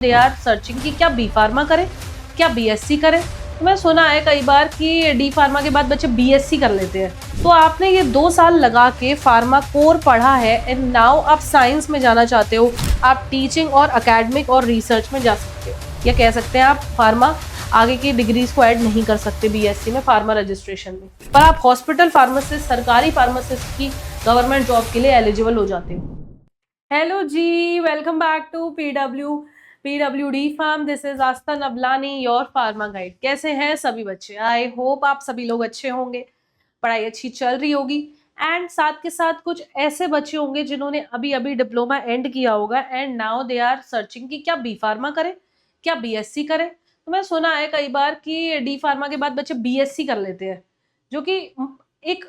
They are searching कि क्या B pharma करें, क्या बीएससी करें। तो मैं सुना है कई बार कि डी फार्मा के बाद बच्चे बीएससी कर लेते हैं। तो आपने ये 2 साल लगा के फार्मा कोर पढ़ा है एंड नाउ आप साइंस में जाना चाहते हो, आप टीचिंग और एकेडमिक और रिसर्च में जा सकते हो, या कह सकते हैं आप फार्मा आगे की डिग्रीज को ऐड नहीं कर सकते बीएससी में फार्मा रजिस्ट्रेशन में, पर आप हॉस्पिटल फार्मासिस्ट, सरकारी फार्मासिस्ट की गवर्नमेंट जॉब के लिए एलिजिबल हो जाते हो। Hello ji, welcome back to PWD pharm. This is Aastha Navlani, your pharma guide. कैसे हैं सभी बच्चे? आई होप आप सभी लोग अच्छे होंगे, पढ़ाई अच्छी चल रही होगी एंड साथ के साथ कुछ ऐसे बच्चे होंगे जिन्होंने अभी अभी डिप्लोमा एंड किया होगा and now they are searching कि क्या बी फार्मा करें, क्या बीएससी करें। तो मैं सुना है कई बार कि डी फार्मा के बाद बच्चे बीएससी कर लेते हैं, जो कि एक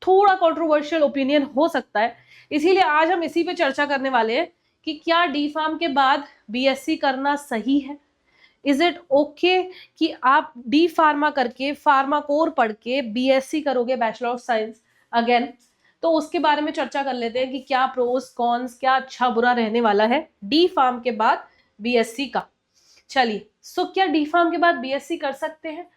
थोड़ा कंट्रोवर्शियल ओपिनियन हो सकता है। इसीलिए आज हम इसी पे चर्चा करने वाले हैं कि क्या डी फार्म के बाद बीएससी करना सही है। इज इट ओके कि आप डी फार्मा करके फार्मा कोर पढ़ के बीएससी करोगे, बैचलर ऑफ साइंस अगेन। तो उसके बारे में चर्चा कर लेते हैं कि क्या प्रोस कॉन्स, क्या अच्छा बुरा रहने वाला है डी फार्म के बाद बीएससी का। चलिए, सो क्या डी फार्म के बाद बीएससी कर सकते हैं?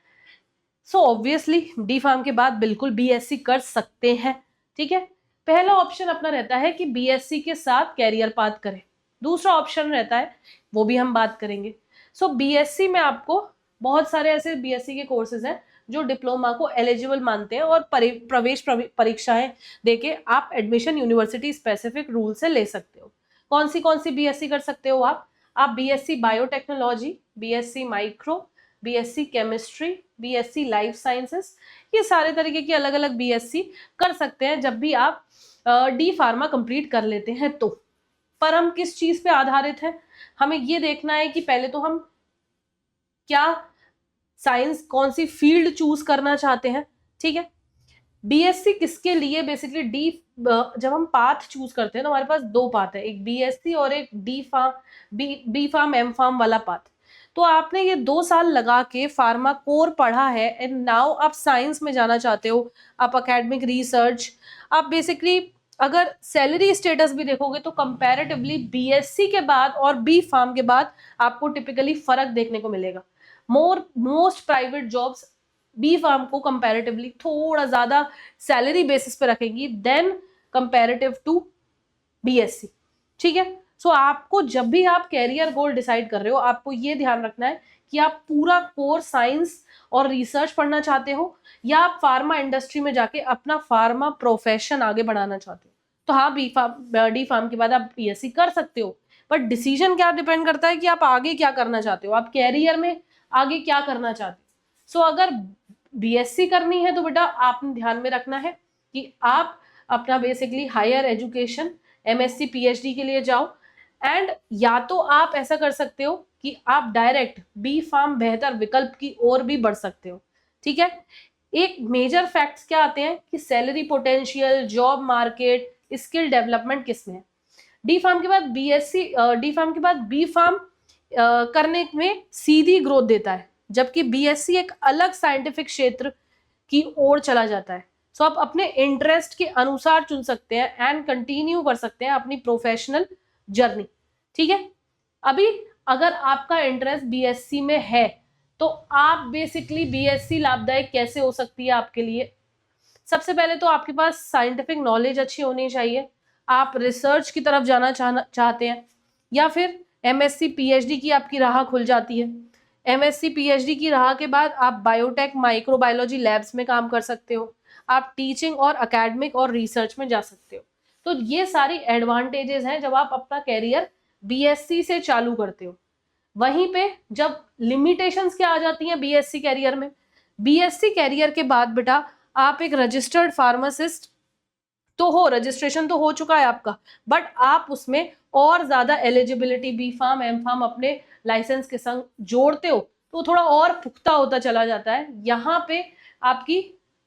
सो ऑब्वियसली डी फार्म के बाद बिल्कुल बीएससी कर सकते हैं। ठीक है, पहला ऑप्शन अपना रहता है कि बीएससी के साथ कैरियर पाथ करें। दूसरा ऑप्शन रहता है, वो भी हम बात करेंगे। सो बीएससी में आपको बहुत सारे ऐसे बीएससी के कोर्सेज हैं जो डिप्लोमा को एलिजिबल मानते हैं और प्रवेश परीक्षाएं देके आप एडमिशन यूनिवर्सिटी स्पेसिफिक रूल से ले सकते हो। कौन सी बीएससी कर सकते हो आप BSc biotechnology, BSc micro, BSc chemistry, BSc life sciences, ये सारे तरीके की अलग अलग बीएससी कर सकते हैं जब भी आप डी फार्मा कंप्लीट कर लेते हैं तो। पर हम किस चीज पे आधारित है, हमें ये देखना है कि पहले तो हम क्या साइंस, कौन सी फील्ड चूज करना चाहते हैं। ठीक है, बीएससी किसके लिए बेसिकली जब हम पाथ चूज करते हैं तो हमारे पास 2 पाथ है, एक बीएससी और एक D pharm, B pharm M pharm वाला पाथ। तो आपने ये 2 साल लगा के फार्मा कोर पढ़ा है एंड नाउ आप साइंस में जाना चाहते हो, आप एकेडमिक रिसर्च, आप बेसिकली अगर सैलरी स्टेटस भी देखोगे तो कंपैरेटिवली बीएससी के बाद और बी फार्म के बाद आपको टिपिकली फर्क देखने को मिलेगा। Most private jobs B pharm को कंपैरेटिवली थोड़ा ज्यादा सैलरी बेसिस पे रखेंगी देन कंपैरेटिव टू बीएससी। ठीक है, सो आपको जब भी आप कैरियर गोल डिसाइड कर रहे हो, आपको ये ध्यान रखना है कि आप पूरा कोर साइंस और रिसर्च पढ़ना चाहते हो या आप फार्मा इंडस्ट्री में जाके अपना फार्मा प्रोफेशन आगे बढ़ाना चाहते हो। तो हाँ, डी फार्म के बाद आप बीएससी कर सकते हो, बट डिसीजन क्या डिपेंड करता है कि आप आगे क्या करना चाहते हो, आप कैरियर में आगे क्या करना चाहते हो। सो अगर बीएससी करनी है तो बेटा आपने ध्यान में रखना है कि आप अपना basically higher education MSc PhD के लिए जाओ, एंड या तो आप ऐसा कर सकते हो कि आप डायरेक्ट बी फार्म बेहतर विकल्प की ओर भी बढ़ सकते हो। ठीक है, एक मेजर फैक्ट्स क्या आते हैं कि salary potential, job market, skill development किसमें है। डी फार्म के बाद डी फार्म के बाद बी फार्म करने में सीधी ग्रोथ देता है, जबकि बीएससी एक अलग साइंटिफिक क्षेत्र की ओर चला जाता है। सो आप अपने इंटरेस्ट के अनुसार चुन सकते हैं एंड कंटिन्यू कर सकते हैं अपनी प्रोफेशनल जर्नी। ठीक है, अभी अगर आपका इंटरेस्ट बीएससी में है तो आप बेसिकली बीएससी लाभदायक कैसे हो सकती है आपके लिए। सबसे पहले तो आपके पास साइंटिफिक नॉलेज अच्छी होनी चाहिए, आप रिसर्च की तरफ जाना चाहते हैं, या फिर एमएससी पीएचडी की आपकी राह खुल जाती है। एमएससी पीएचडी की राह के बाद आप बायोटेक, माइक्रोबायोलॉजी लैब्स में काम कर सकते हो, आप टीचिंग और एकेडमिक और रिसर्च में जा सकते हो। तो ये सारी एडवांटेजेस हैं जब आप अपना कैरियर बीएससी से चालू करते हो। वहीं पे जब लिमिटेशंस क्या आ जाती हैं बीएससी कैरियर में, बीएससी कैरियर के बाद बेटा आप एक रजिस्टर्ड फार्मासिस्ट तो हो, रजिस्ट्रेशन तो हो चुका है आपका, बट आप उसमें और ज्यादा eligibility B pharm M pharm अपने लाइसेंस के संग जोड़ते हो तो थोड़ा और पुख्ता होता चला जाता है। यहाँ पे आपकी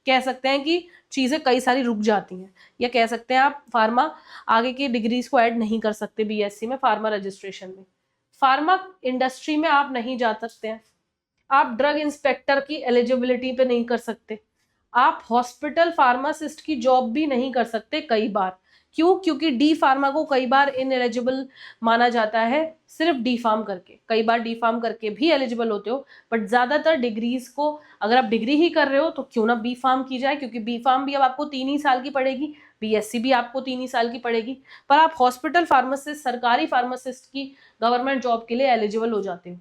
कह सकते हैं कि चीजें कई सारी रुक जाती हैं, या कह सकते हैं आप फार्मा आगे की डिग्रीज को ऐड नहीं कर सकते बीएससी में फार्मा रजिस्ट्रेशन में। फार्मा इंडस्ट्री में आप नहीं जा सकते हैं, आप ड्रग इंस्पेक्टर की एलिजिबिलिटी पे नहीं कर सकते, आप हॉस्पिटल फार्मासिस्ट की जॉब भी नहीं कर सकते कई बार, क्यों? क्योंकि डी फार्मा को कई बार इनएलिजिबल माना जाता है सिर्फ डी फार्म करके, कई बार डी फार्म करके भी एलिजिबल होते हो, बट ज्यादातर डिग्रीज को अगर आप डिग्री ही कर रहे हो तो क्यों ना बी फार्म की जाए, क्योंकि बी फार्म भी अब आपको 3 ही साल की पड़ेगी, बीएससी भी आपको 3 ही साल की पड़ेगी, पर आप हॉस्पिटल फार्मासिस्ट, सरकारी फार्मासिस्ट की गवर्नमेंट जॉब के लिए एलिजिबल हो जाते हो।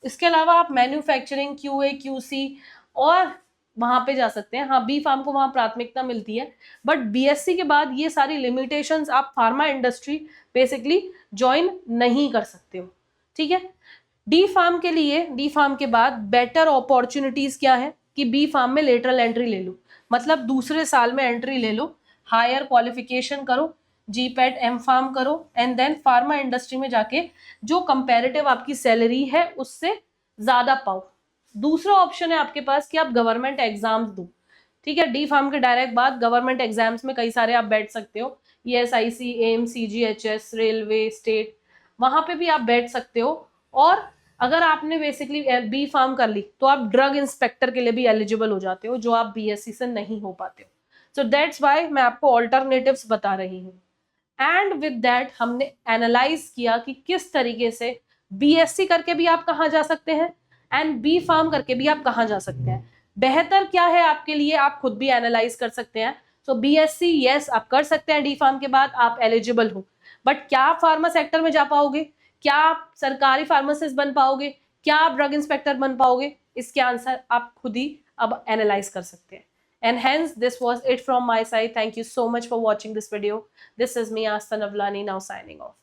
इसके अलावा आप मैन्युफैक्चरिंग, क्यूए, क्यूसी और वहां पे जा सकते हैं। हाँ, बी फार्म को वहां प्राथमिकता मिलती है, बट बीएससी के बाद ये सारी लिमिटेशंस आप फार्मा इंडस्ट्री बेसिकली ज्वाइन नहीं कर सकते हो, ठीक है। डी फार्म के लिए, डी फार्म के बाद बेटर अपॉर्चुनिटीज क्या है कि बी फार्म में लेटरल एंट्री ले लो, मतलब दूसरे साल में एंट्री ले लो, हायर क्वालिफिकेशन करो, जीपैट एम फार्म करो, एंड देन फार्मा इंडस्ट्री में जाके जो कंपैरेटिव आपकी सैलरी है उससे ज्यादा पाओ। दूसरा ऑप्शन है आपके पास कि आप गवर्नमेंट एग्जाम्स दो, ठीक है। डी फार्म के डायरेक्ट बाद गवर्नमेंट एग्जाम्स में कई सारे आप बैठ सकते हो, ESIC, AIIMS, CGHS, railway, state, वहां पे भी आप बैठ सकते हो। और अगर आपने बेसिकली बी फार्म कर ली तो आप ड्रग इंस्पेक्टर के लिए भी एलिजिबल हो जाते हो, जो आप बीएससी से नहीं हो पाते हो। सो दैट्स वाई मैं आपको ऑल्टरनेटिव्स बता रही हूँ। एंड विद दैट हमने एनालाइज किया कि किस तरीके से बीएससी करके भी आप कहाँ जा सकते हैं एंड बी फार्म करके भी आप कहाँ जा सकते हैं। बेहतर क्या है आपके लिए, आप खुद भी एनालाइज कर सकते हैं। सो बीएससी यस आप कर सकते हैं, डी फार्म के बाद आप एलिजिबल हो, बट क्या आप फार्मा सेक्टर में जा पाओगे, क्या आप सरकारी फार्मासिस्ट बन पाओगे, क्या आप ड्रग इंस्पेक्टर बन पाओगे, इसके आंसर आप खुद ही अब एनालाइज कर सकते हैं। And hence this was it from my side. Thank you so much for watching this video. This is me, Asta Navlani, now signing off.